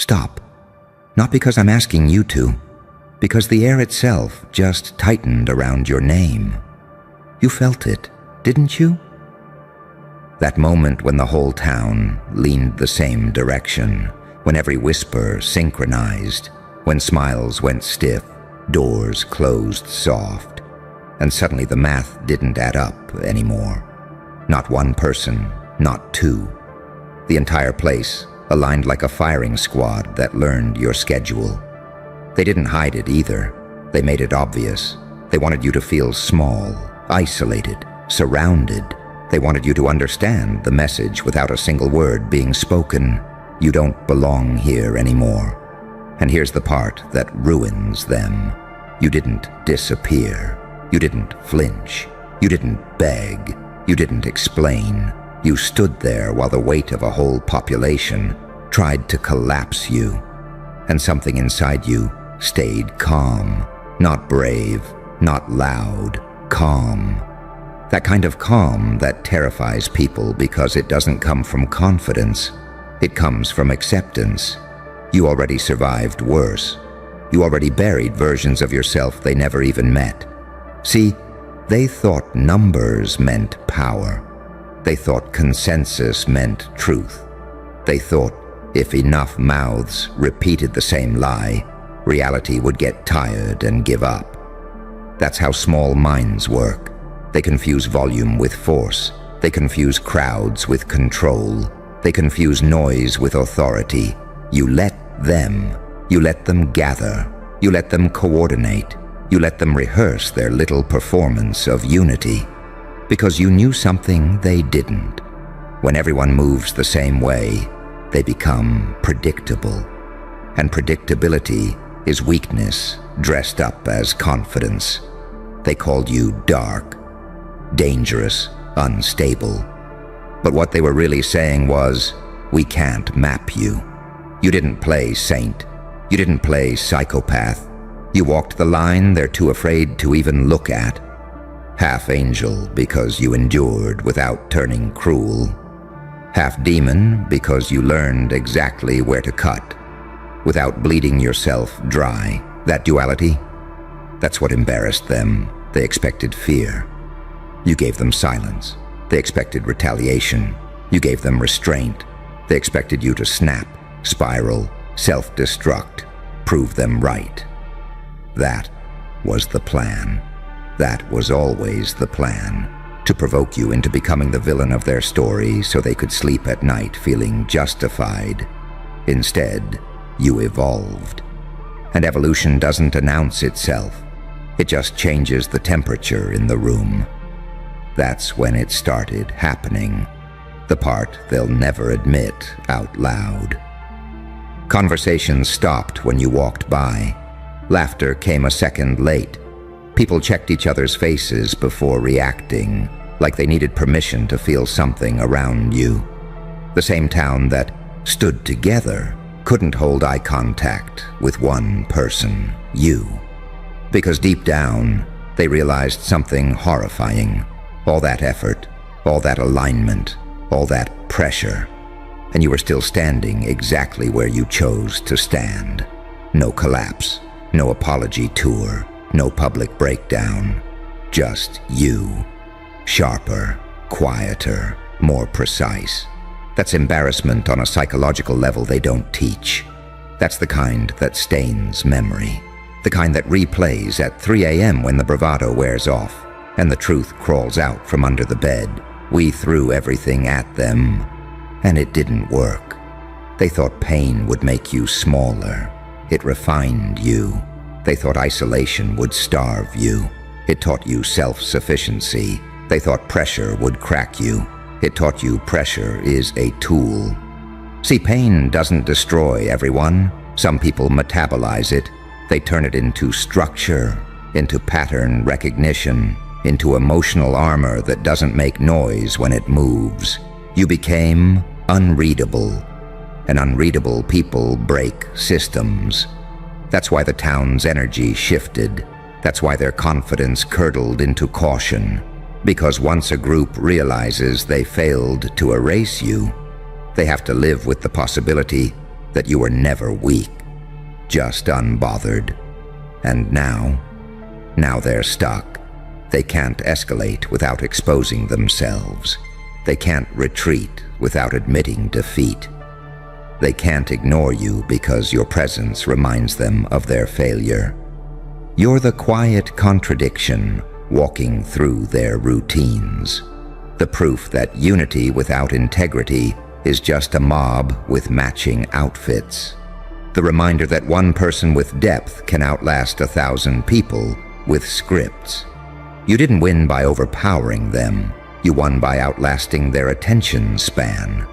Stop. Not because I'm asking you to, because the air itself just tightened around your name. You felt it, didn't you? That moment when the whole town leaned the same direction, when every whisper synchronized, when smiles went stiff, doors closed soft, and suddenly the math didn't add up anymore. Not one person, not two. The entire place aligned like a firing squad that learned your schedule. They didn't hide it either. They made it obvious. They wanted you to feel small, isolated, surrounded. They wanted you to understand the message without a single word being spoken. You don't belong here anymore. And here's the part that ruins them. You didn't disappear. You didn't flinch. You didn't beg. You didn't explain. You stood there while the weight of a whole population tried to collapse you. And something inside you stayed calm. Not brave, not loud, calm. That kind of calm that terrifies people because it doesn't come from confidence. It comes from acceptance. You already survived worse. You already buried versions of yourself they never even met. See, they thought numbers meant power. They thought consensus meant truth. They thought if enough mouths repeated the same lie, reality would get tired and give up. That's how small minds work. They confuse volume with force. They confuse crowds with control. They confuse noise with authority. You let them gather. You let them coordinate. You let them rehearse their little performance of unity. Because you knew something they didn't. When everyone moves the same way, they become predictable. And predictability is weakness dressed up as confidence. They called you dark, dangerous, unstable. But what they were really saying was, we can't map you. You didn't play saint. You didn't play psychopath. You walked the line they're too afraid to even look at. Half angel because you endured without turning cruel. Half demon because you learned exactly where to cut without bleeding yourself dry. That duality, that's what embarrassed them. They expected fear. You gave them silence. They expected retaliation. You gave them restraint. They expected you to snap, spiral, self-destruct, prove them right. That was the plan. That was always the plan. To provoke you into becoming the villain of their story so they could sleep at night feeling justified. Instead, you evolved. And evolution doesn't announce itself. It just changes the temperature in the room. That's when it started happening. The part they'll never admit out loud. Conversations stopped when you walked by. Laughter came a second late. People checked each other's faces before reacting, like they needed permission to feel something around you. The same town that stood together couldn't hold eye contact with one person, you. Because deep down, they realized something horrifying. All that effort, all that alignment, all that pressure, and you were still standing exactly where you chose to stand. No collapse, no apology tour, no public breakdown. Just you. Sharper, quieter, more precise. That's embarrassment on a psychological level they don't teach. That's the kind that stains memory. The kind that replays at 3 a.m. when the bravado wears off and the truth crawls out from under the bed. We threw everything at them, and it didn't work. They thought pain would make you smaller. It refined you. They thought isolation would starve you. It taught you self-sufficiency. They thought pressure would crack you. It taught you pressure is a tool. See, pain doesn't destroy everyone. Some people metabolize it. They turn it into structure, into pattern recognition, into emotional armor that doesn't make noise when it moves. You became unreadable, and unreadable people break systems. That's why the town's energy shifted. That's why their confidence curdled into caution. Because once a group realizes they failed to erase you, they have to live with the possibility that you were never weak, just unbothered. And now they're stuck. They can't escalate without exposing themselves. They can't retreat without admitting defeat. They can't ignore you because your presence reminds them of their failure. You're the quiet contradiction walking through their routines. The proof that unity without integrity is just a mob with matching outfits. The reminder that one person with depth can outlast 1,000 people with scripts. You didn't win by overpowering them. You won by outlasting their attention span.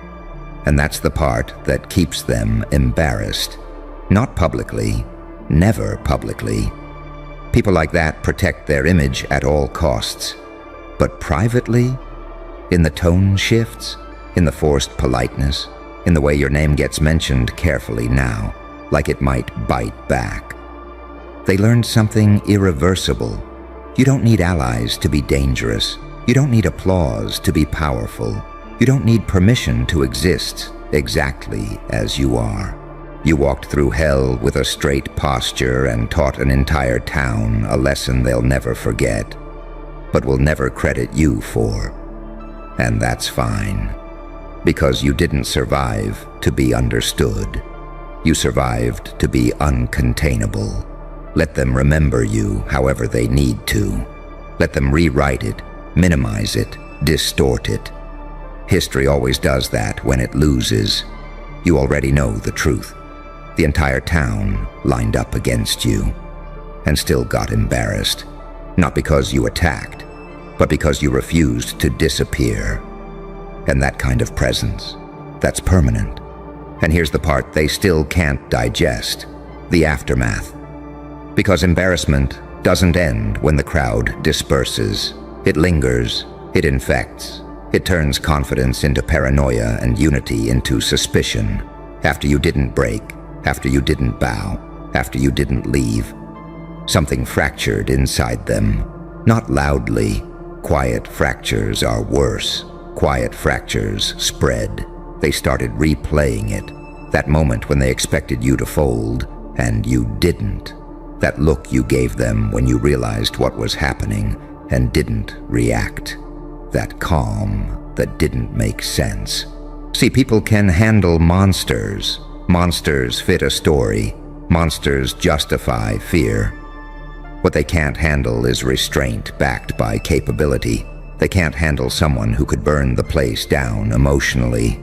And that's the part that keeps them embarrassed. Not publicly, never publicly. People like that protect their image at all costs. But privately, in the tone shifts, in the forced politeness, in the way your name gets mentioned carefully now, like it might bite back. They learned something irreversible. You don't need allies to be dangerous. You don't need applause to be powerful. You don't need permission to exist exactly as you are. You walked through hell with a straight posture and taught an entire town a lesson they'll never forget, but will never credit you for. And that's fine, because you didn't survive to be understood. You survived to be uncontainable. Let them remember you however they need to. Let them rewrite it, minimize it, distort it. History always does that when it loses. You already know the truth. The entire town lined up against you and still got embarrassed. Not because you attacked, but because you refused to disappear. And that kind of presence, that's permanent. And here's the part they still can't digest, the aftermath. Because embarrassment doesn't end when the crowd disperses. It lingers, it infects, it turns confidence into paranoia and unity into suspicion. After you didn't break, after you didn't bow, after you didn't leave, something fractured inside them. Not loudly. Quiet fractures are worse. Quiet fractures spread. They started replaying it. That moment when they expected you to fold, and you didn't. That look you gave them when you realized what was happening and didn't react. That calm that didn't make sense. See, people can handle monsters. Monsters fit a story. Monsters justify fear. What they can't handle is restraint backed by capability. They can't handle someone who could burn the place down emotionally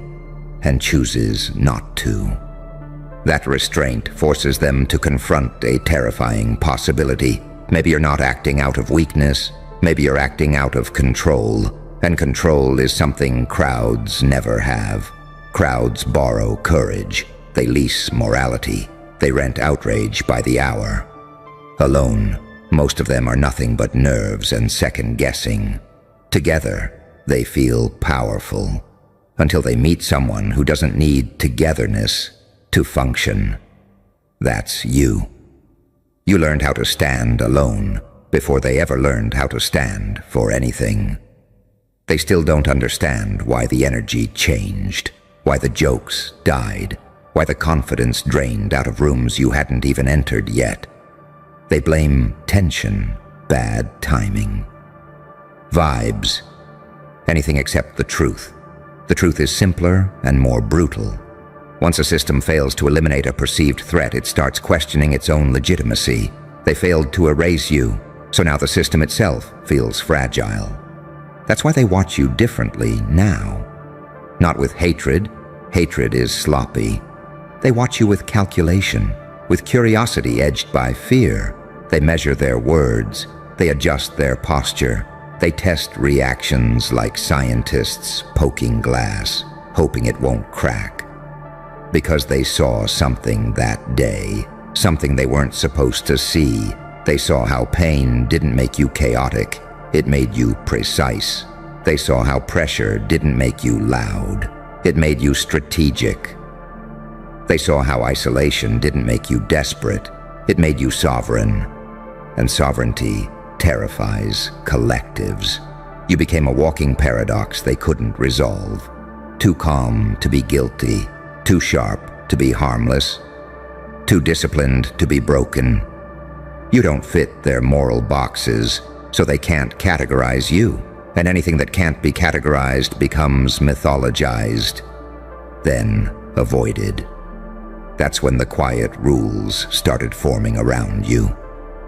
and chooses not to. That restraint forces them to confront a terrifying possibility. Maybe you're not acting out of weakness. Maybe you're acting out of control. And control is something crowds never have. Crowds borrow courage. They lease morality. They rent outrage by the hour. Alone, most of them are nothing but nerves and second-guessing. Together, they feel powerful. Until they meet someone who doesn't need togetherness to function. That's you. You learned how to stand alone before they ever learned how to stand for anything. They still don't understand why the energy changed, why the jokes died, why the confidence drained out of rooms you hadn't even entered yet. They blame tension, bad timing, vibes, anything except the truth. The truth is simpler and more brutal. Once a system fails to eliminate a perceived threat, it starts questioning its own legitimacy. They failed to erase you, so now the system itself feels fragile. That's why they watch you differently now. Not with hatred. Hatred is sloppy. They watch you with calculation, with curiosity edged by fear. They measure their words. They adjust their posture. They test reactions like scientists poking glass, hoping it won't crack. Because they saw something that day, something they weren't supposed to see. They saw how pain didn't make you chaotic, it made you precise. They saw how pressure didn't make you loud, it made you strategic. They saw how isolation didn't make you desperate, it made you sovereign. And sovereignty terrifies collectives. You became a walking paradox they couldn't resolve. Too calm to be guilty, too sharp to be harmless, too disciplined to be broken. You don't fit their moral boxes, so they can't categorize you, and anything that can't be categorized becomes mythologized, then avoided. That's when the quiet rules started forming around you.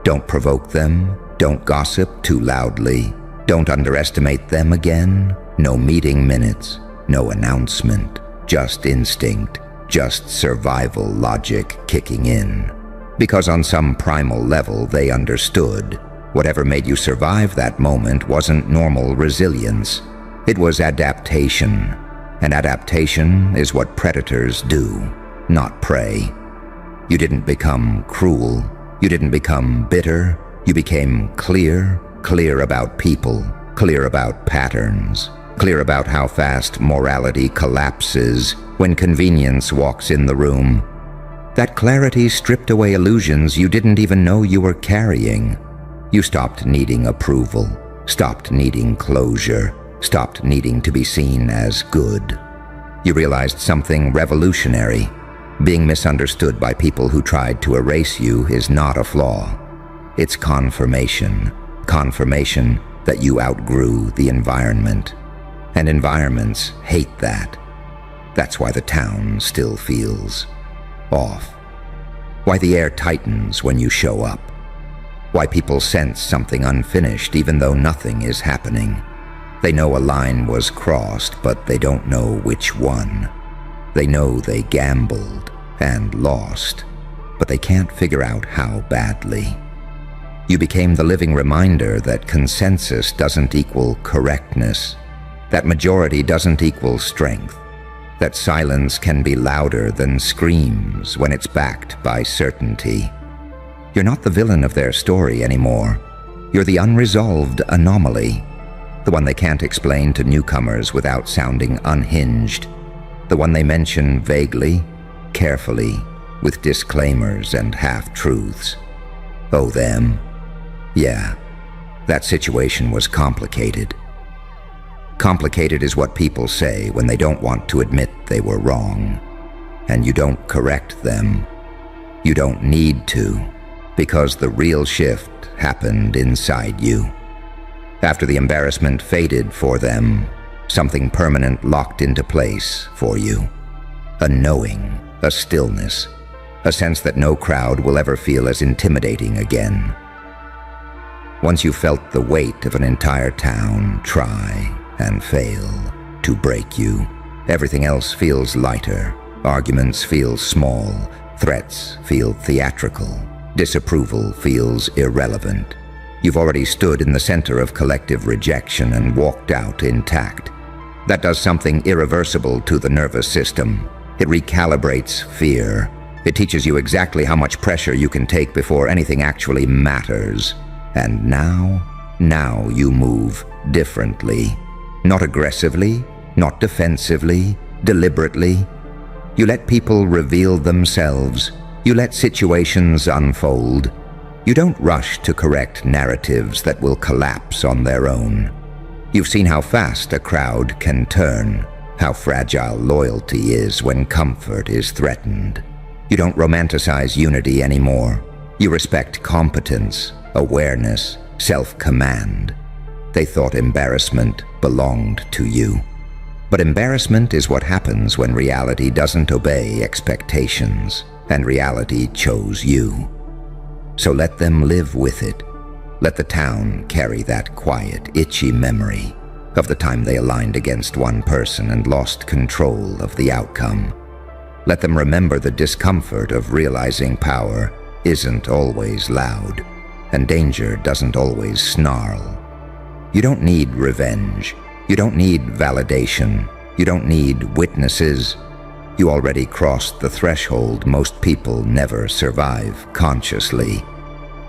Don't provoke them, don't gossip too loudly, don't underestimate them again. No meeting minutes, no announcement, just instinct, just survival logic kicking in. Because on some primal level they understood. Whatever made you survive that moment wasn't normal resilience. It was adaptation. And adaptation is what predators do, not prey. You didn't become cruel. You didn't become bitter. You became clear about people, clear about patterns, clear about how fast morality collapses when convenience walks in the room. That clarity stripped away illusions you didn't even know you were carrying. You stopped needing approval, stopped needing closure, stopped needing to be seen as good. You realized something revolutionary. Being misunderstood by people who tried to erase you is not a flaw. It's confirmation. Confirmation that you outgrew the environment. And environments hate that. That's why the town still feels off. Why the air tightens when you show up. Why people sense something unfinished even though nothing is happening. They know a line was crossed, but they don't know which one. They know they gambled and lost, but they can't figure out how badly. You became the living reminder that consensus doesn't equal correctness, that majority doesn't equal strength, that silence can be louder than screams when it's backed by certainty. You're not the villain of their story anymore. You're the unresolved anomaly, the one they can't explain to newcomers without sounding unhinged, the one they mention vaguely, carefully, with disclaimers and half-truths. Oh, them? Yeah, that situation was complicated. Complicated is what people say when they don't want to admit they were wrong. And you don't correct them. You don't need to, because the real shift happened inside you. After the embarrassment faded for them, something permanent locked into place for you. A knowing, a stillness, a sense that no crowd will ever feel as intimidating again. Once you felt the weight of an entire town try and fail to break you, everything else feels lighter. Arguments feel small, threats feel theatrical, disapproval feels irrelevant. You've already stood in the center of collective rejection and walked out intact. That does something irreversible to the nervous system. It recalibrates fear. It teaches you exactly how much pressure you can take before anything actually matters. And now you move differently. Not aggressively, not defensively, deliberately. You let people reveal themselves. You let situations unfold. You don't rush to correct narratives that will collapse on their own. You've seen how fast a crowd can turn, how fragile loyalty is when comfort is threatened. You don't romanticize unity anymore. You respect competence, awareness, self-command. They thought embarrassment belonged to you. But embarrassment is what happens when reality doesn't obey expectations, and reality chose you. So let them live with it. Let the town carry that quiet, itchy memory of the time they aligned against one person and lost control of the outcome. Let them remember the discomfort of realizing power isn't always loud, and danger doesn't always snarl. You don't need revenge. You don't need validation. You don't need witnesses. You already crossed the threshold most people never survive consciously.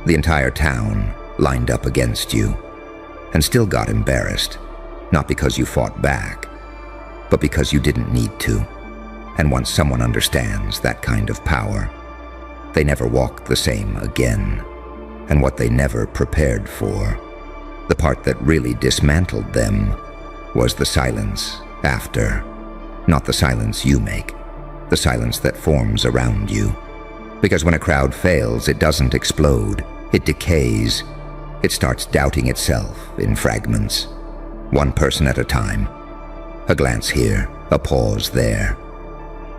The entire town lined up against you, and still got embarrassed, not because you fought back, but because you didn't need to. And once someone understands that kind of power, they never walk the same again. And what they never prepared for, the part that really dismantled them, was the silence after. Not the silence you make, the silence that forms around you. Because when a crowd fails, it doesn't explode, it decays. It starts doubting itself in fragments, one person at a time. A glance here, a pause there.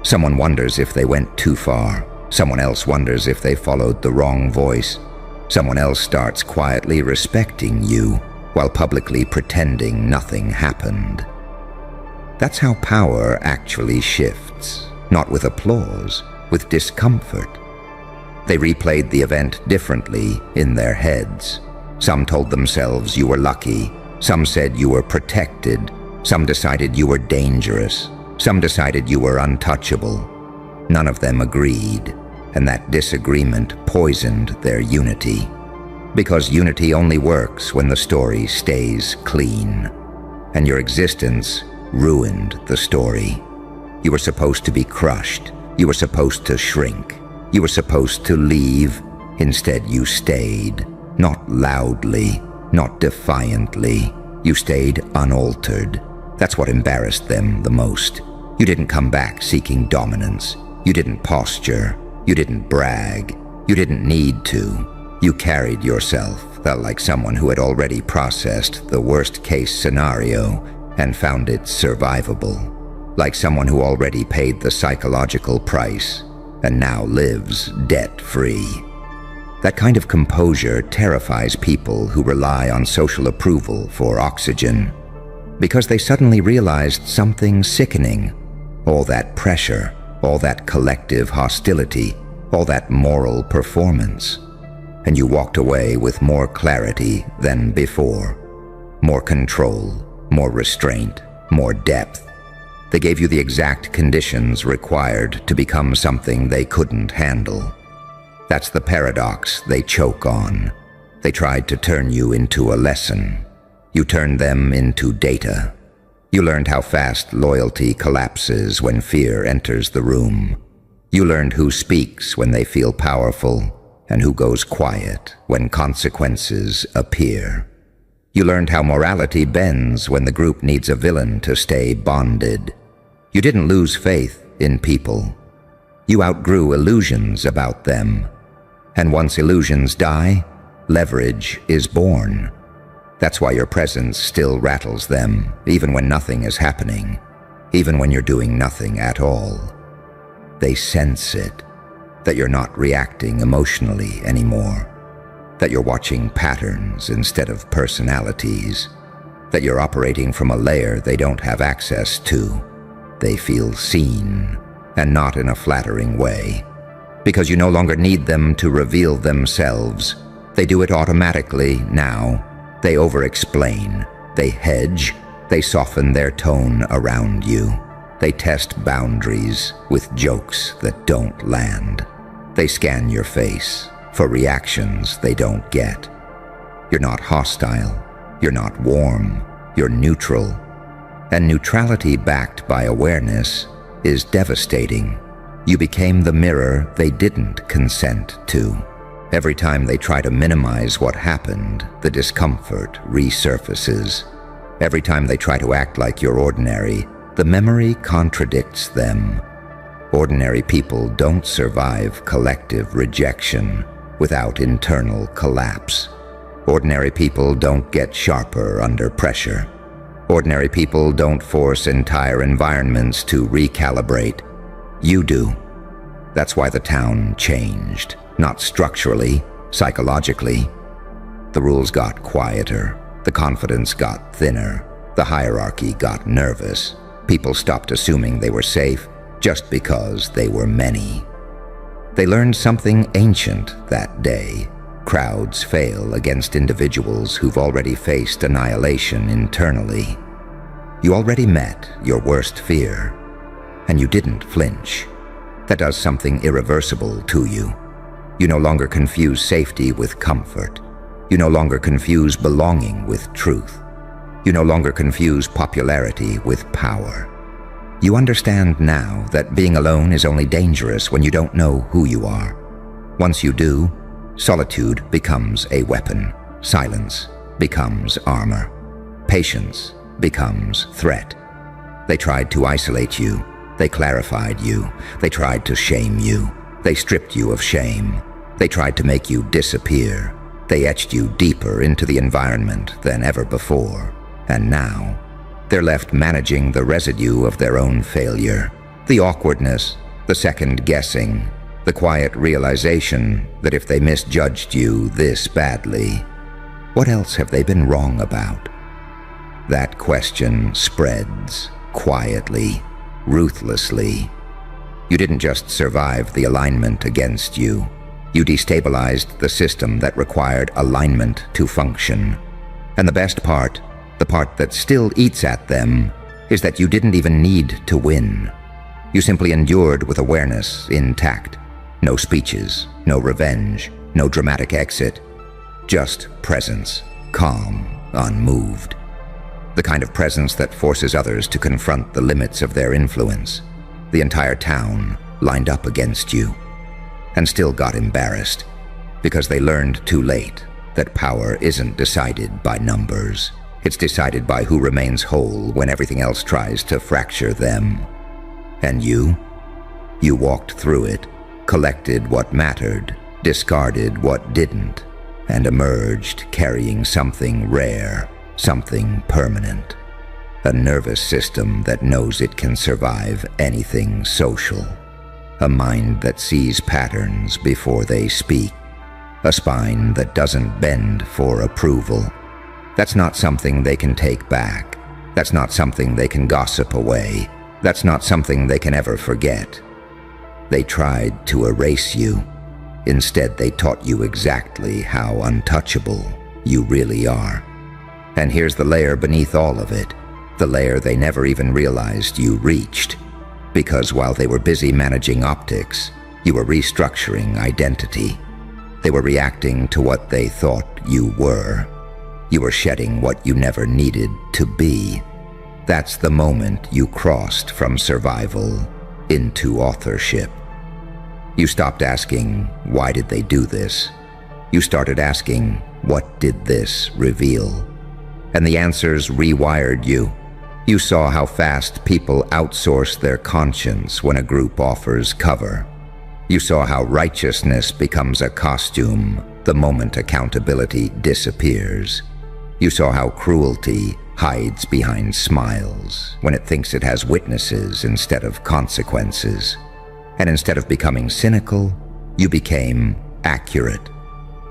Someone wonders if they went too far. Someone else wonders if they followed the wrong voice. Someone else starts quietly respecting you while publicly pretending nothing happened. That's how power actually shifts, not with applause, with discomfort. They replayed the event differently in their heads. Some told themselves you were lucky. Some said you were protected. Some decided you were dangerous. Some decided you were untouchable. None of them agreed, and that disagreement poisoned their unity. Because unity only works when the story stays clean. And your existence ruined the story. You were supposed to be crushed. You were supposed to shrink. You were supposed to leave. Instead, you stayed. Not loudly, not defiantly. You stayed unaltered. That's what embarrassed them the most. You didn't come back seeking dominance. You didn't posture. You didn't brag. You didn't need to. You carried yourself, felt like someone who had already processed the worst-case scenario and found it survivable. Like someone who already paid the psychological price and now lives debt-free. That kind of composure terrifies people who rely on social approval for oxygen, because they suddenly realized something sickening. All that pressure, all that collective hostility, all that moral performance. And you walked away with more clarity than before. More control, more restraint, more depth. They gave you the exact conditions required to become something they couldn't handle. That's the paradox they choke on. They tried to turn you into a lesson. You turned them into data. You learned how fast loyalty collapses when fear enters the room. You learned who speaks when they feel powerful and who goes quiet when consequences appear. You learned how morality bends when the group needs a villain to stay bonded. You didn't lose faith in people. You outgrew illusions about them. And once illusions die, leverage is born. That's why your presence still rattles them, even when nothing is happening, even when you're doing nothing at all. They sense it, that you're not reacting emotionally anymore, that you're watching patterns instead of personalities, that you're operating from a layer they don't have access to. They feel seen, and not in a flattering way. Because you no longer need them to reveal themselves. They do it automatically now. They over-explain. They hedge. They soften their tone around you. They test boundaries with jokes that don't land. They scan your face for reactions they don't get. You're not hostile. You're not warm. You're neutral. And neutrality backed by awareness is devastating. You became the mirror they didn't consent to. Every time they try to minimize what happened, the discomfort resurfaces. Every time they try to act like you're ordinary, the memory contradicts them. Ordinary people don't survive collective rejection without internal collapse. Ordinary people don't get sharper under pressure. Ordinary people don't force entire environments to recalibrate. You do. That's why the town changed. Not structurally, psychologically. The rules got quieter. The confidence got thinner. The hierarchy got nervous. People stopped assuming they were safe just because they were many. They learned something ancient that day. Crowds fail against individuals who've already faced annihilation internally. You already met your worst fear, and you didn't flinch. That does something irreversible to you. You no longer confuse safety with comfort. You no longer confuse belonging with truth. You no longer confuse popularity with power. You understand now that being alone is only dangerous when you don't know who you are. Once you do, solitude becomes a weapon. Silence becomes armor. Patience becomes threat. They tried to isolate you. They clarified you. They tried to shame you. They stripped you of shame. They tried to make you disappear. They etched you deeper into the environment than ever before. And now, they're left managing the residue of their own failure. The awkwardness, the second guessing, the quiet realization that if they misjudged you this badly, what else have they been wrong about? That question spreads quietly, ruthlessly. You didn't just survive the alignment against you. You destabilized the system that required alignment to function. And the best part, the part that still eats at them, is that you didn't even need to win. You simply endured with awareness intact. No speeches, no revenge, no dramatic exit. Just presence, calm, unmoved. The kind of presence that forces others to confront the limits of their influence. The entire town lined up against you, and still got embarrassed, because they learned too late that power isn't decided by numbers. It's decided by who remains whole when everything else tries to fracture them. And you walked through it, collected what mattered, discarded what didn't, and emerged carrying something rare, something permanent. A nervous system that knows it can survive anything social. A mind that sees patterns before they speak. A spine that doesn't bend for approval. That's not something they can take back. That's not something they can gossip away. That's not something they can ever forget. They tried to erase you. Instead, they taught you exactly how untouchable you really are. And here's the layer beneath all of it, the layer they never even realized you reached. Because while they were busy managing optics, you were restructuring identity. They were reacting to what they thought you were. You were shedding what you never needed to be. That's the moment you crossed from survival into authorship. You stopped asking, why did they do this? You started asking, what did this reveal? And the answers rewired you. You saw how fast people outsource their conscience when a group offers cover. You saw how righteousness becomes a costume the moment accountability disappears. You saw how cruelty hides behind smiles when it thinks it has witnesses instead of consequences. And instead of becoming cynical, you became accurate.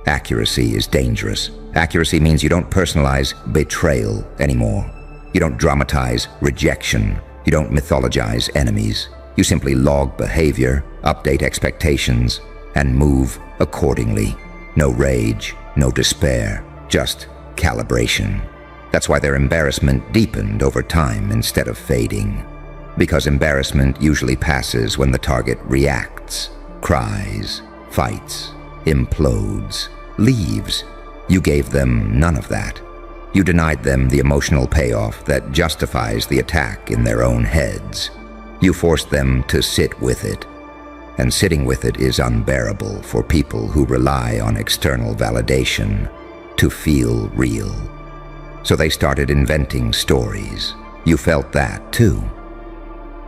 Accuracy is dangerous. Accuracy means you don't personalize betrayal anymore. You don't dramatize rejection. You don't mythologize enemies. You simply log behavior, update expectations, and move accordingly. No rage, no despair, just calibration. That's why their embarrassment deepened over time instead of fading. Because embarrassment usually passes when the target reacts, cries, fights, implodes, leaves. You gave them none of that. You denied them the emotional payoff that justifies the attack in their own heads. You forced them to sit with it. And sitting with it is unbearable for people who rely on external validation to feel real. So they started inventing stories. You felt that too.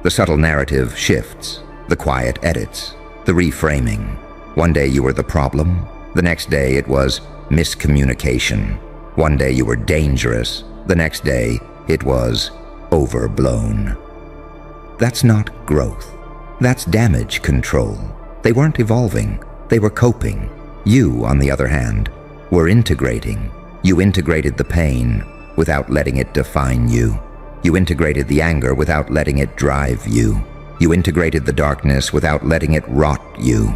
The subtle narrative shifts, the quiet edits, the reframing. One day you were the problem, the next day it was miscommunication. One day you were dangerous, the next day it was overblown. That's not growth. That's damage control. They weren't evolving, they were coping. You, on the other hand, were integrating. You integrated the pain without letting it define you. You integrated the anger without letting it drive you. You integrated the darkness without letting it rot you.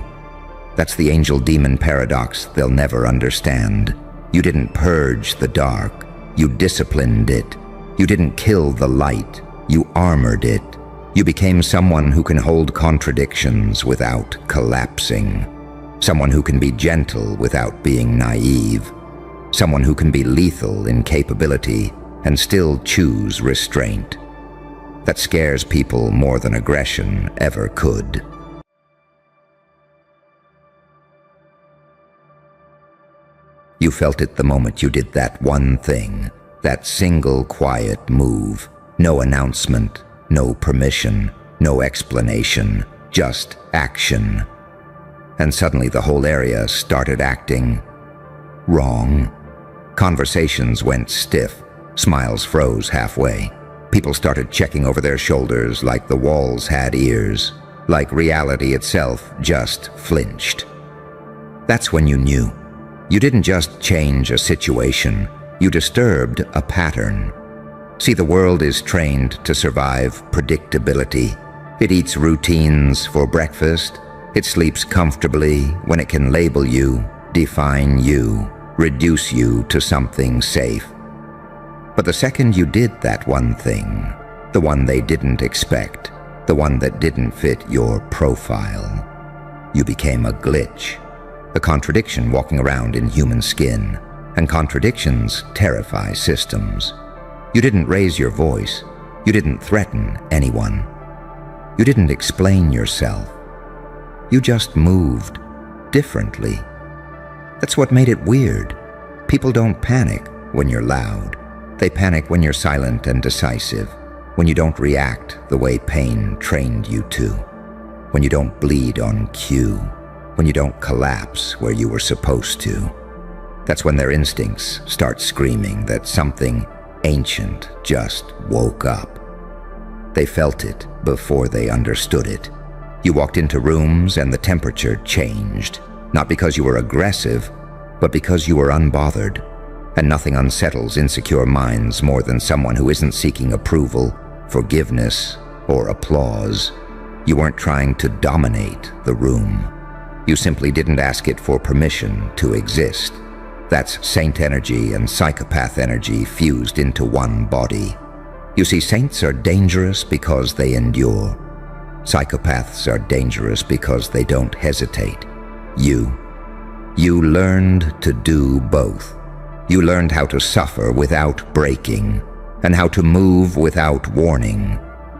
That's the angel-demon paradox they'll never understand. You didn't purge the dark. You disciplined it. You didn't kill the light. You armored it. You became someone who can hold contradictions without collapsing. Someone who can be gentle without being naive. Someone who can be lethal in capability and still choose restraint. That scares people more than aggression ever could. You felt it the moment you did that one thing, that single quiet move. No announcement, no permission, No explanation, just action. And suddenly the whole area started acting wrong. Conversations went stiff. Smiles froze halfway. People started checking over their shoulders like the walls had ears, like reality itself just flinched. That's when you knew. You didn't just change a situation, you disturbed a pattern. See, the world is trained to survive predictability. It eats routines for breakfast. It sleeps comfortably when it can label you, define you, reduce you to something safe. But the second you did that one thing, the one they didn't expect, the one that didn't fit your profile, you became a glitch, a contradiction walking around in human skin, and contradictions terrify systems. You didn't raise your voice. You didn't threaten anyone. You didn't explain yourself. You just moved differently. That's what made it weird. People don't panic when you're loud. They panic when you're silent and decisive, when you don't react the way pain trained you to, when you don't bleed on cue, when you don't collapse where you were supposed to. That's when their instincts start screaming that something ancient just woke up. They felt it before they understood it. You walked into rooms and the temperature changed, not because you were aggressive, but because you were unbothered. And nothing unsettles insecure minds more than someone who isn't seeking approval, forgiveness, or applause. You weren't trying to dominate the room. You simply didn't ask it for permission to exist. That's saint energy and psychopath energy fused into one body. You see, saints are dangerous because they endure. Psychopaths are dangerous because they don't hesitate. You learned to do both. You learned how to suffer without breaking, and how to move without warning.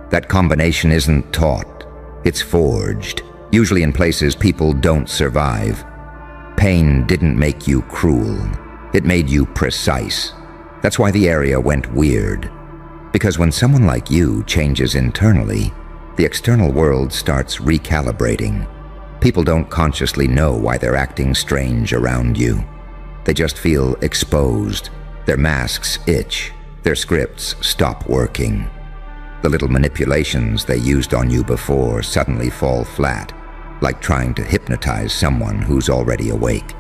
That combination isn't taught, it's forged, usually in places people don't survive. Pain didn't make you cruel, it made you precise. That's why the area went weird. Because when someone like you changes internally, the external world starts recalibrating. People don't consciously know why they're acting strange around you. They just feel exposed. Their masks itch. Their scripts stop working. The little manipulations they used on you before suddenly fall flat, like trying to hypnotize someone who's already awake.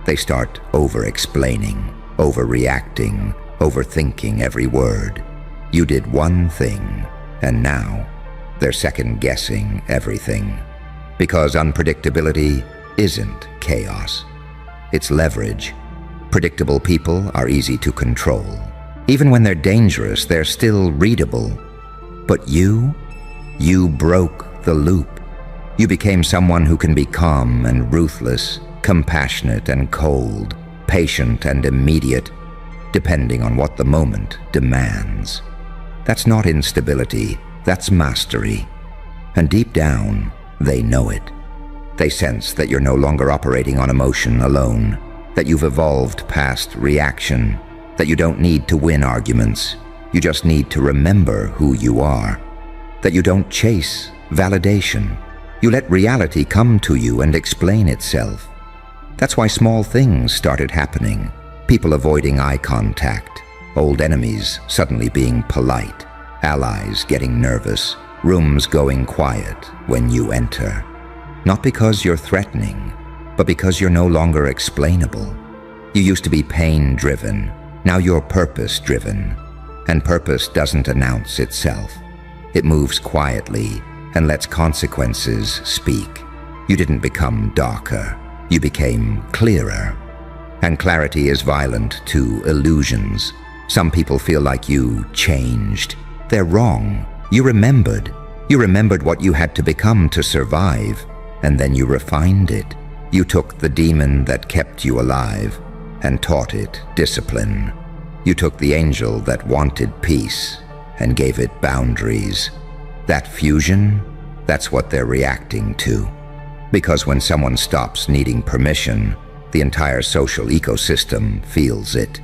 They start over-explaining, overreacting, overthinking every word. You did one thing, and now they're second-guessing everything. Because unpredictability isn't chaos. It's leverage. Predictable people are easy to control. Even when they're dangerous, they're still readable. But you broke the loop. You became someone who can be calm and ruthless, compassionate and cold, patient and immediate, depending on what the moment demands. That's not instability, that's mastery. And deep down, they know it. They sense that you're no longer operating on emotion alone, that you've evolved past reaction, that you don't need to win arguments, you just need to remember who you are, that you don't chase validation, you let reality come to you and explain itself. That's why small things started happening, people avoiding eye contact, old enemies suddenly being polite, allies getting nervous, rooms going quiet when you enter. Not because you're threatening, but because you're no longer explainable. You used to be pain-driven, now you're purpose-driven. And purpose doesn't announce itself. It moves quietly and lets consequences speak. You didn't become darker, you became clearer. And clarity is violent to illusions. Some people feel like you changed. They're wrong. You remembered. You remembered what you had to become to survive, and then you refined it. You took the demon that kept you alive and taught it discipline. You took the angel that wanted peace and gave it boundaries. That fusion, that's what they're reacting to. Because when someone stops needing permission, the entire social ecosystem feels it.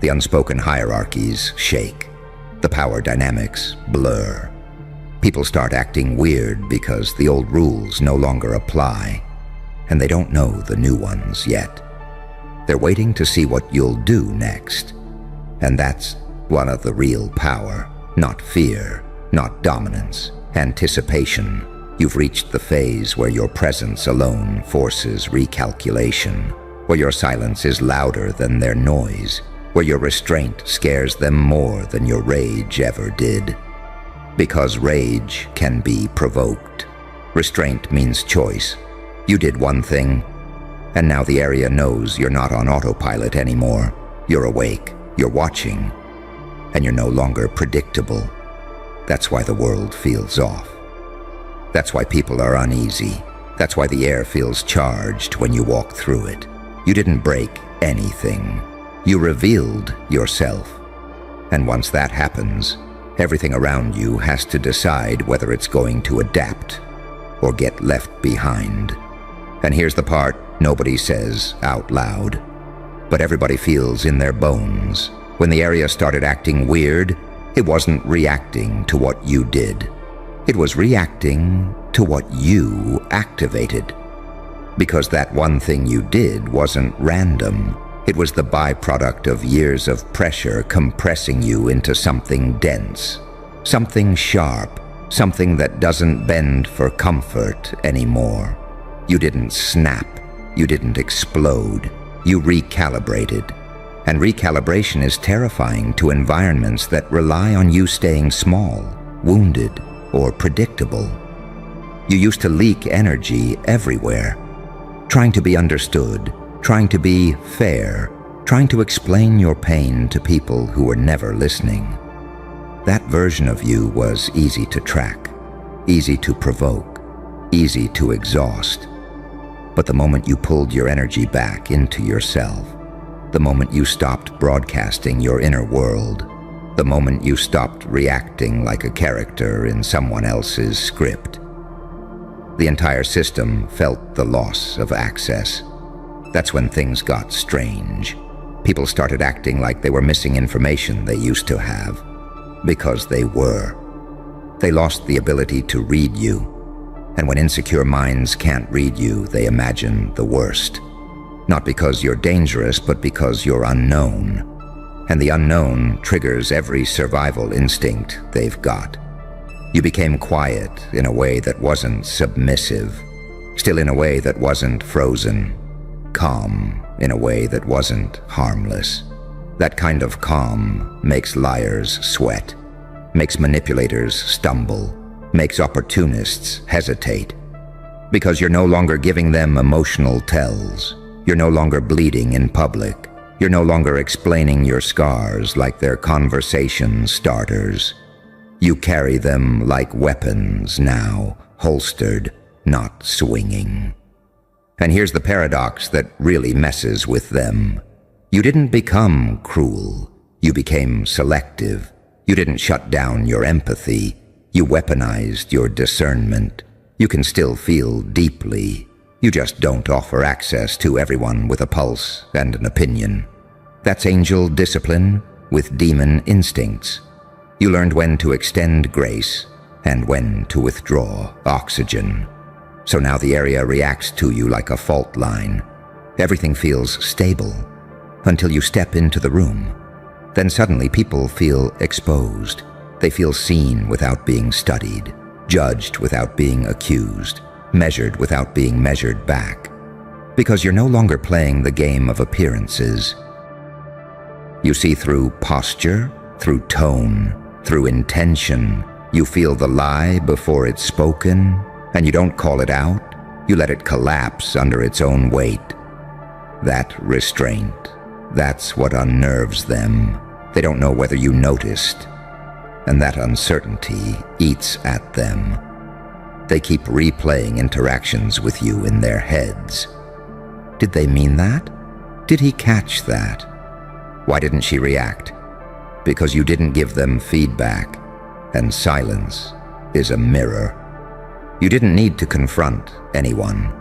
The unspoken hierarchies shake. The power dynamics blur. People start acting weird because the old rules no longer apply, and they don't know the new ones yet. They're waiting to see what you'll do next. And that's one of the real power, not fear, not dominance, anticipation. You've reached the phase where your presence alone forces recalculation, where your silence is louder than their noise, where your restraint scares them more than your rage ever did. Because rage can be provoked. Restraint means choice. You did one thing, and now the area knows you're not on autopilot anymore. You're awake, you're watching, and you're no longer predictable. That's why the world feels off. That's why people are uneasy. That's why the air feels charged when you walk through it. You didn't break anything. You revealed yourself. And once that happens, everything around you has to decide whether it's going to adapt or get left behind. And here's the part nobody says out loud, but everybody feels in their bones. When the area started acting weird, it wasn't reacting to what you did. It was reacting to what you activated. Because that one thing you did wasn't random. It was the byproduct of years of pressure compressing you into something dense, something sharp, something that doesn't bend for comfort anymore. You didn't snap. You didn't explode. You recalibrated. And recalibration is terrifying to environments that rely on you staying small, wounded, or predictable. You used to leak energy everywhere, trying to be understood, trying to be fair, trying to explain your pain to people who were never listening. That version of you was easy to track, easy to provoke, easy to exhaust. But the moment you pulled your energy back into yourself, the moment you stopped broadcasting your inner world, the moment you stopped reacting like a character in someone else's script, the entire system felt the loss of access. That's when things got strange. People started acting like they were missing information they used to have, because they were. They lost the ability to read you, and when insecure minds can't read you, they imagine the worst. Not because you're dangerous, but because you're unknown. And the unknown triggers every survival instinct they've got. You became quiet in a way that wasn't submissive, still in a way that wasn't frozen, calm in a way that wasn't harmless. That kind of calm makes liars sweat, makes manipulators stumble, makes opportunists hesitate. Because you're no longer giving them emotional tells. You're no longer bleeding in public. You're no longer explaining your scars like they're conversation starters. You carry them like weapons now, holstered, not swinging. And here's the paradox that really messes with them. You didn't become cruel. You became selective. You didn't shut down your empathy. You weaponized your discernment. You can still feel deeply. You just don't offer access to everyone with a pulse and an opinion. That's angel discipline with demon instincts. You learned when to extend grace and when to withdraw oxygen. So now the area reacts to you like a fault line. Everything feels stable until you step into the room. Then suddenly people feel exposed. They feel seen without being studied, judged without being accused, measured without being measured back. Because you're no longer playing the game of appearances. You see through posture, through tone, through intention. You feel the lie before it's spoken, and you don't call it out. You let it collapse under its own weight. That restraint, that's what unnerves them. They don't know whether you noticed. And that uncertainty eats at them. They keep replaying interactions with you in their heads. Did they mean that? Did he catch that? Why didn't she react? Because you didn't give them feedback, and silence is a mirror. You didn't need to confront anyone.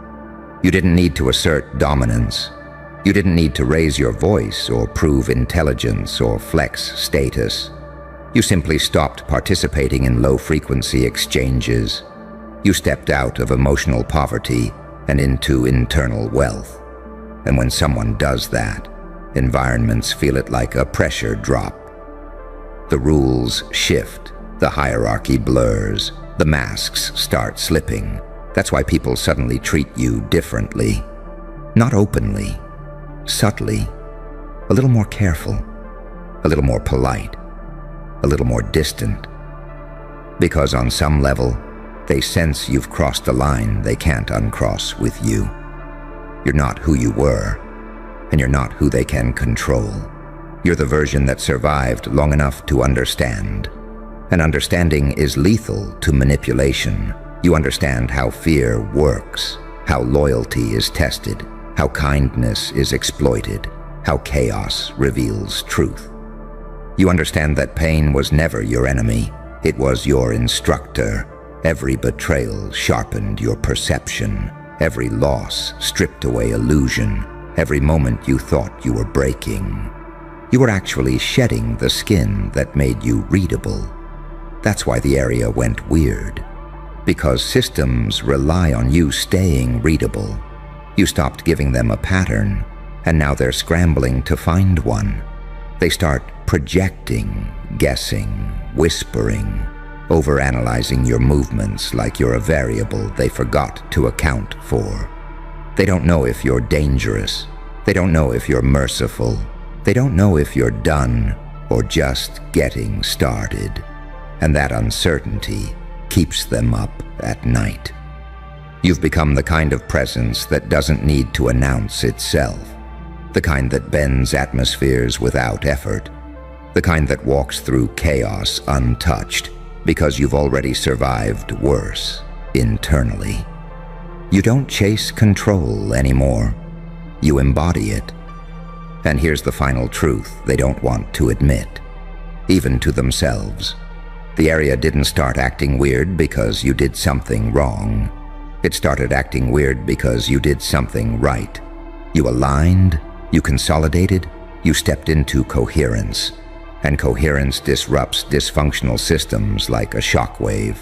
You didn't need to assert dominance. You didn't need to raise your voice or prove intelligence or flex status. You simply stopped participating in low-frequency exchanges. You stepped out of emotional poverty and into internal wealth. And when someone does that, environments feel it like a pressure drop. The rules shift, the hierarchy blurs, the masks start slipping. That's why people suddenly treat you differently. Not openly, subtly, a little more careful, a little more polite, a little more distant. Because on some level, they sense you've crossed a line they can't uncross with you. You're not who you were, and you're not who they can control. You're the version that survived long enough to understand. And understanding is lethal to manipulation. You understand how fear works, how loyalty is tested, how kindness is exploited, how chaos reveals truth. You understand that pain was never your enemy. It was your instructor. Every betrayal sharpened your perception. Every loss stripped away illusion. Every moment you thought you were breaking. You were actually shedding the skin that made you readable. That's why the area went weird. Because systems rely on you staying readable. You stopped giving them a pattern, and now they're scrambling to find one. They start projecting, guessing, whispering, overanalyzing your movements like you're a variable they forgot to account for. They don't know if you're dangerous. They don't know if you're merciful. They don't know if you're done or just getting started. And that uncertainty keeps them up at night. You've become the kind of presence that doesn't need to announce itself, the kind that bends atmospheres without effort, the kind that walks through chaos untouched because you've already survived worse internally. You don't chase control anymore. You embody it. And here's the final truth they don't want to admit, even to themselves. The area didn't start acting weird because you did something wrong. It started acting weird because you did something right. You aligned, you consolidated, you stepped into coherence. And coherence disrupts dysfunctional systems like a shockwave.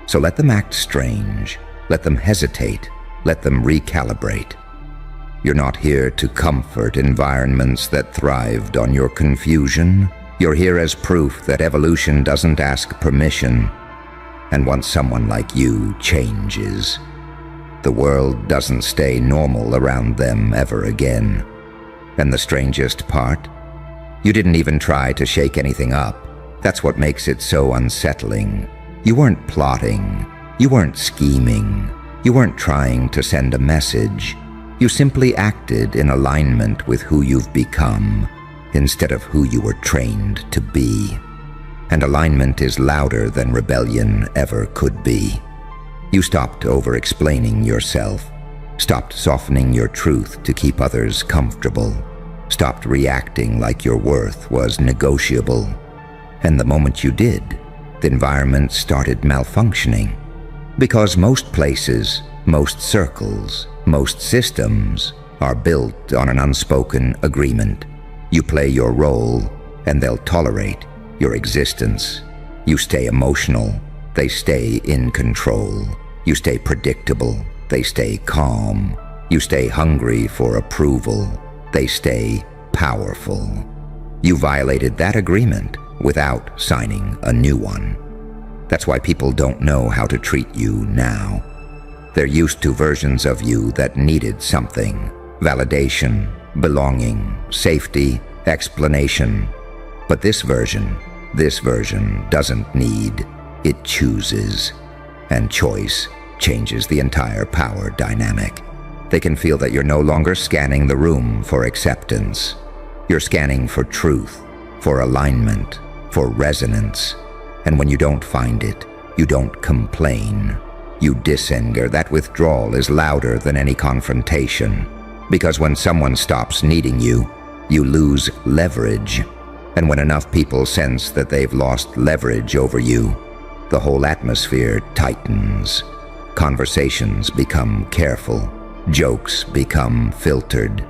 So let them act strange, let them hesitate, let them recalibrate. You're not here to comfort environments that thrived on your confusion. You're here as proof that evolution doesn't ask permission. And once someone like you changes, the world doesn't stay normal around them ever again. And the strangest part? You didn't even try to shake anything up. That's what makes it so unsettling. You weren't plotting. You weren't scheming. You weren't trying to send a message. You simply acted in alignment with who you've become, instead of who you were trained to be. And alignment is louder than rebellion ever could be. You stopped over-explaining yourself, stopped softening your truth to keep others comfortable, stopped reacting like your worth was negotiable. And the moment you did, the environment started malfunctioning. Because most places, most circles, most systems are built on an unspoken agreement. You play your role, and they'll tolerate your existence. You stay emotional, they stay in control. You stay predictable, they stay calm. You stay hungry for approval, they stay powerful. You violated that agreement without signing a new one. That's why people don't know how to treat you now. They're used to versions of you that needed something: validation, belonging, safety, explanation. But this version doesn't need, it chooses. And choice changes the entire power dynamic. They can feel that you're no longer scanning the room for acceptance. You're scanning for truth, for alignment, for resonance. And when you don't find it, you don't complain. You disanger. That withdrawal is louder than any confrontation. Because when someone stops needing you, you lose leverage. And when enough people sense that they've lost leverage over you, the whole atmosphere tightens. Conversations become careful. Jokes become filtered.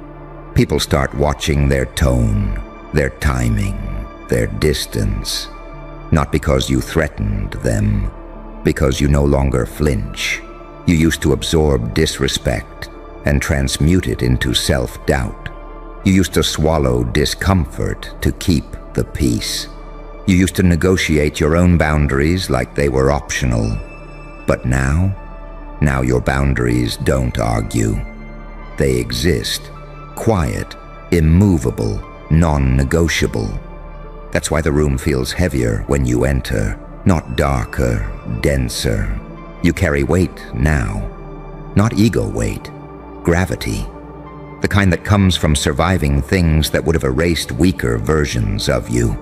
People start watching their tone, their timing, their distance. Not because you threatened them, because you no longer flinch. You used to absorb disrespect and transmute it into self-doubt. You used to swallow discomfort to keep the peace. You used to negotiate your own boundaries like they were optional. But now your boundaries don't argue. They exist, quiet, immovable, non-negotiable. That's why the room feels heavier when you enter, not darker, denser. You carry weight now, not ego weight, gravity. The kind that comes from surviving things that would have erased weaker versions of you.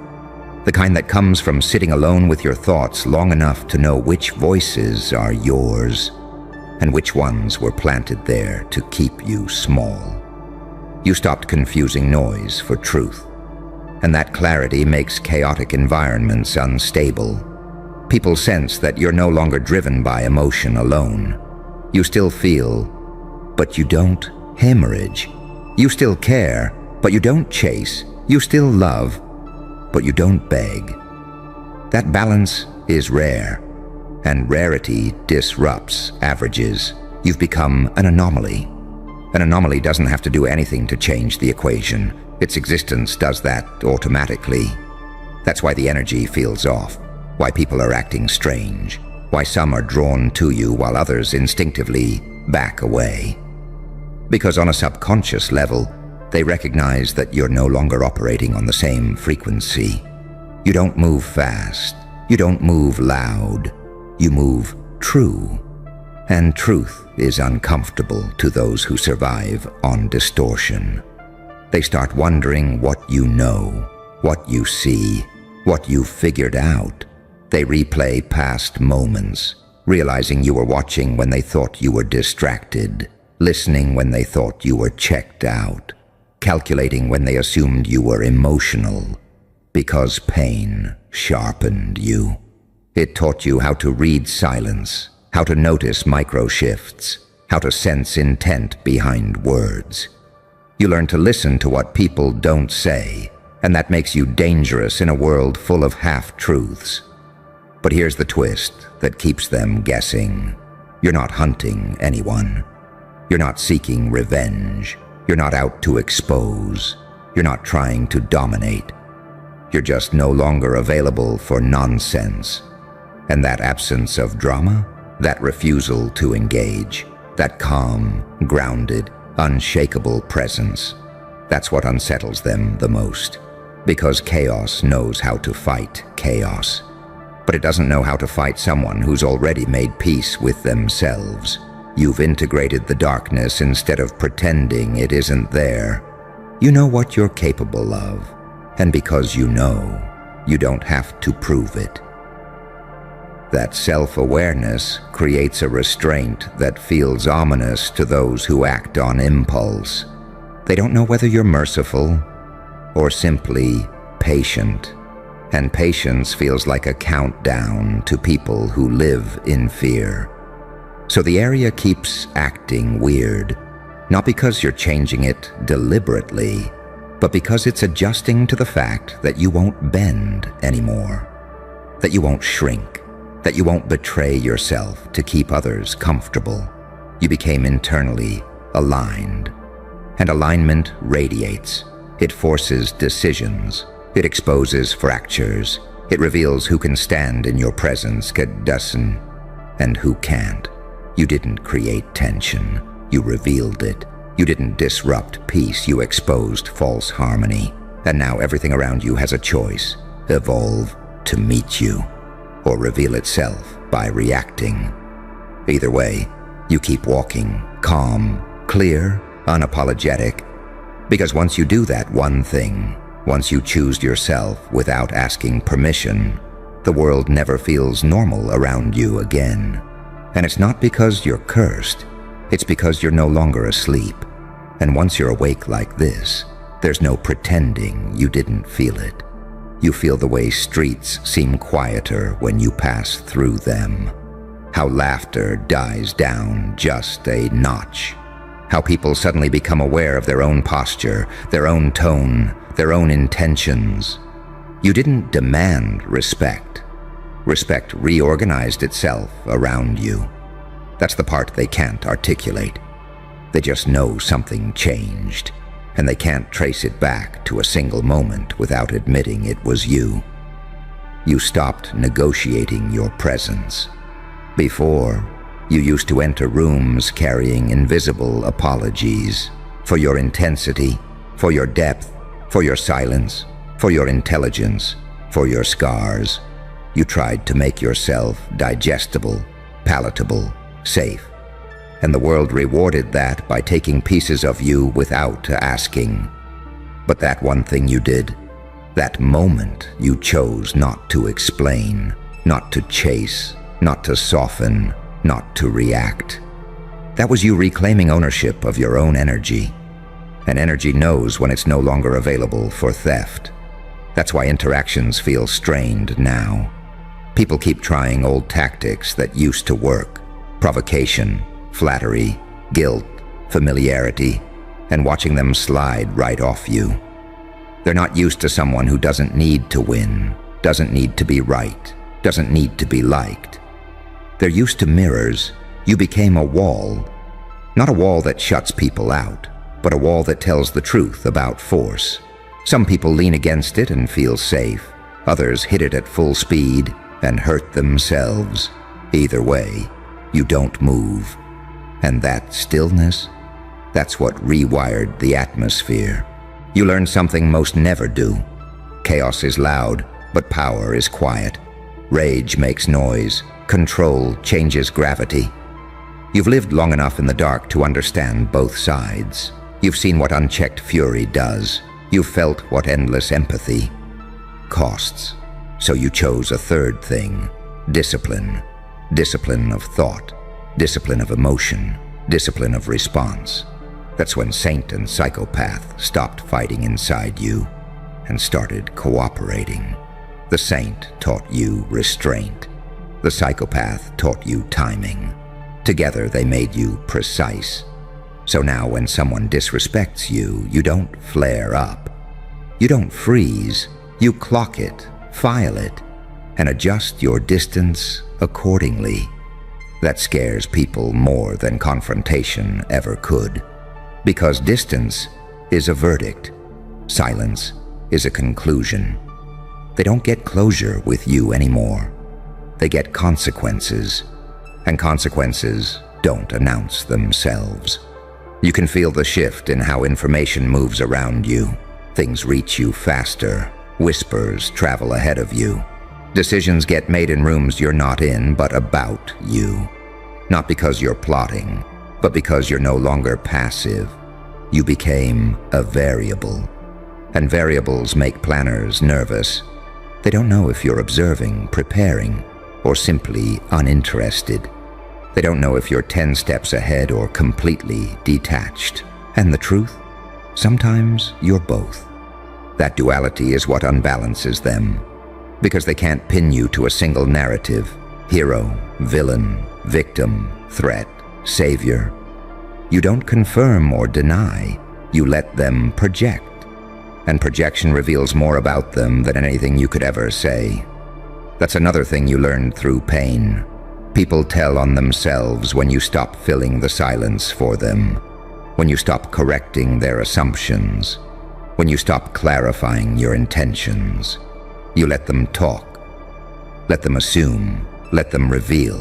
The kind that comes from sitting alone with your thoughts long enough to know which voices are yours and which ones were planted there to keep you small. You stopped confusing noise for truth, and that clarity makes chaotic environments unstable. People sense that you're no longer driven by emotion alone. You still feel, but you don't hemorrhage. You still care, but you don't chase. You still love, but you don't beg. That balance is rare, and rarity disrupts averages. You've become an anomaly. An anomaly doesn't have to do anything to change the equation. Its existence does that automatically. That's why the energy feels off, why people are acting strange, why some are drawn to you while others instinctively back away. Because on a subconscious level, they recognize that you're no longer operating on the same frequency. You don't move fast. You don't move loud. You move true. And truth is uncomfortable to those who survive on distortion. They start wondering what you know, what you see, what you've figured out. They replay past moments, realizing you were watching when they thought you were distracted, listening when they thought you were checked out, calculating when they assumed you were emotional, because pain sharpened you. It taught you how to read silence, how to notice micro-shifts, how to sense intent behind words. You learn to listen to what people don't say, and that makes you dangerous in a world full of half-truths. But here's the twist that keeps them guessing. You're not hunting anyone. You're not seeking revenge. You're not out to expose. You're not trying to dominate. You're just no longer available for nonsense. And that absence of drama, that refusal to engage, that calm, grounded, unshakable presence, that's what unsettles them the most. Because chaos knows how to fight chaos. But it doesn't know how to fight someone who's already made peace with themselves. You've integrated the darkness instead of pretending it isn't there. You know what you're capable of, and because you know, you don't have to prove it. That self-awareness creates a restraint that feels ominous to those who act on impulse. They don't know whether you're merciful or simply patient. And patience feels like a countdown to people who live in fear. So the area keeps acting weird, not because you're changing it deliberately, but because it's adjusting to the fact that you won't bend anymore, that you won't shrink, that you won't betray yourself to keep others comfortable. You became internally aligned, and alignment radiates. It forces decisions. It exposes fractures. It reveals who can stand in your presence, and who can't. You didn't create tension. You revealed it. You didn't disrupt peace. You exposed false harmony. And now everything around you has a choice: evolve to meet you, or reveal itself by reacting. Either way, you keep walking, calm, clear, unapologetic. Because once you do that one thing, once you choose yourself without asking permission, the world never feels normal around you again. And it's not because you're cursed, it's because you're no longer asleep. And once you're awake like this, there's no pretending you didn't feel it. You feel the way streets seem quieter when you pass through them. How laughter dies down just a notch. How people suddenly become aware of their own posture, their own tone, their own intentions. You didn't demand respect. Respect reorganized itself around you. That's the part they can't articulate. They just know something changed, and they can't trace it back to a single moment without admitting it was you. You stopped negotiating your presence. Before, you used to enter rooms carrying invisible apologies for your intensity, for your depth, for your silence, for your intelligence, for your scars. You tried to make yourself digestible, palatable, safe. And the world rewarded that by taking pieces of you without asking. But that one thing you did, that moment you chose not to explain, not to chase, not to soften, not to react. That was you reclaiming ownership of your own energy. And energy knows when it's no longer available for theft. That's why interactions feel strained now. People keep trying old tactics that used to work. Provocation, flattery, guilt, familiarity, and watching them slide right off you. They're not used to someone who doesn't need to win, doesn't need to be right, doesn't need to be liked. They're used to mirrors. You became a wall. Not a wall that shuts people out, but a wall that tells the truth about force. Some people lean against it and feel safe. Others hit it at full speed and hurt themselves. Either way, you don't move. And that stillness, that's what rewired the atmosphere. You learned something most never do. Chaos is loud, but power is quiet. Rage makes noise. Control changes gravity. You've lived long enough in the dark to understand both sides. You've seen what unchecked fury does. You've felt what endless empathy costs. So you chose a third thing: discipline. Discipline of thought, discipline of emotion, discipline of response. That's when saint and psychopath stopped fighting inside you and started cooperating. The saint taught you restraint. The psychopath taught you timing. Together they made you precise. So now when someone disrespects you, you don't flare up. You don't freeze. You clock it, file it, and adjust your distance accordingly. That scares people more than confrontation ever could. Because distance is a verdict. Silence is a conclusion. They don't get closure with you anymore. They get consequences. And consequences don't announce themselves. You can feel the shift in how information moves around you. Things reach you faster. Whispers travel ahead of you. Decisions get made in rooms you're not in, but about you. Not because you're plotting, but because you're no longer passive. You became a variable. And variables make planners nervous. They don't know if you're observing, preparing, or simply uninterested. They don't know if you're 10 steps ahead or completely detached. And the truth? Sometimes you're both. That duality is what unbalances them, because they can't pin you to a single narrative: hero, villain, victim, threat, savior. You don't confirm or deny, you let them project. And projection reveals more about them than anything you could ever say. That's another thing you learned through pain. People tell on themselves when you stop filling the silence for them, when you stop correcting their assumptions, when you stop clarifying your intentions. You let them talk, let them assume, let them reveal.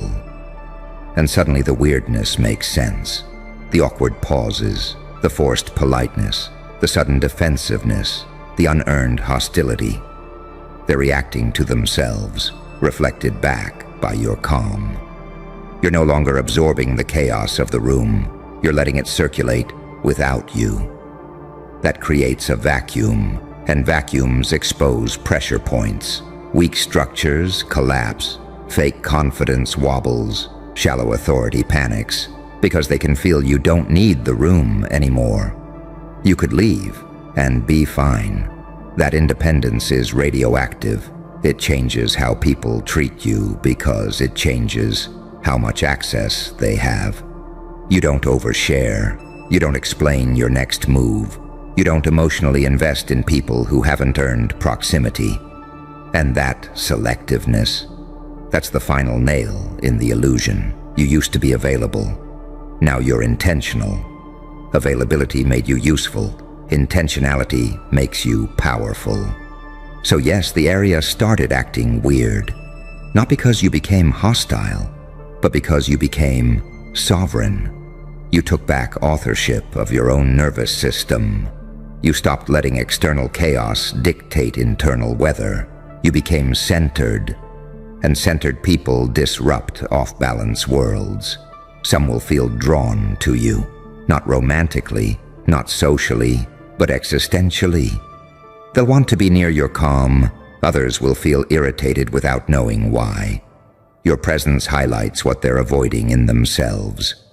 And suddenly the weirdness makes sense. The awkward pauses, the forced politeness, the sudden defensiveness, the unearned hostility. They're reacting to themselves, reflected back by your calm. You're no longer absorbing the chaos of the room. You're letting it circulate without you. That creates a vacuum, and vacuums expose pressure points. Weak structures collapse. Fake confidence wobbles. Shallow authority panics, because they can feel you don't need the room anymore. You could leave and be fine. That independence is radioactive. It changes how people treat you because it changes how much access they have. You don't overshare. You don't explain your next move. You don't emotionally invest in people who haven't earned proximity. And that selectiveness, that's the final nail in the illusion. You used to be available. Now you're intentional. Availability made you useful. Intentionality makes you powerful. So yes, the area started acting weird. Not because you became hostile, but because you became sovereign. You took back authorship of your own nervous system. You stopped letting external chaos dictate internal weather. You became centered, and centered people disrupt off-balance worlds. Some will feel drawn to you, not romantically, not socially, but existentially. They'll want to be near your calm. Others will feel irritated without knowing why. Your presence highlights what they're avoiding in themselves.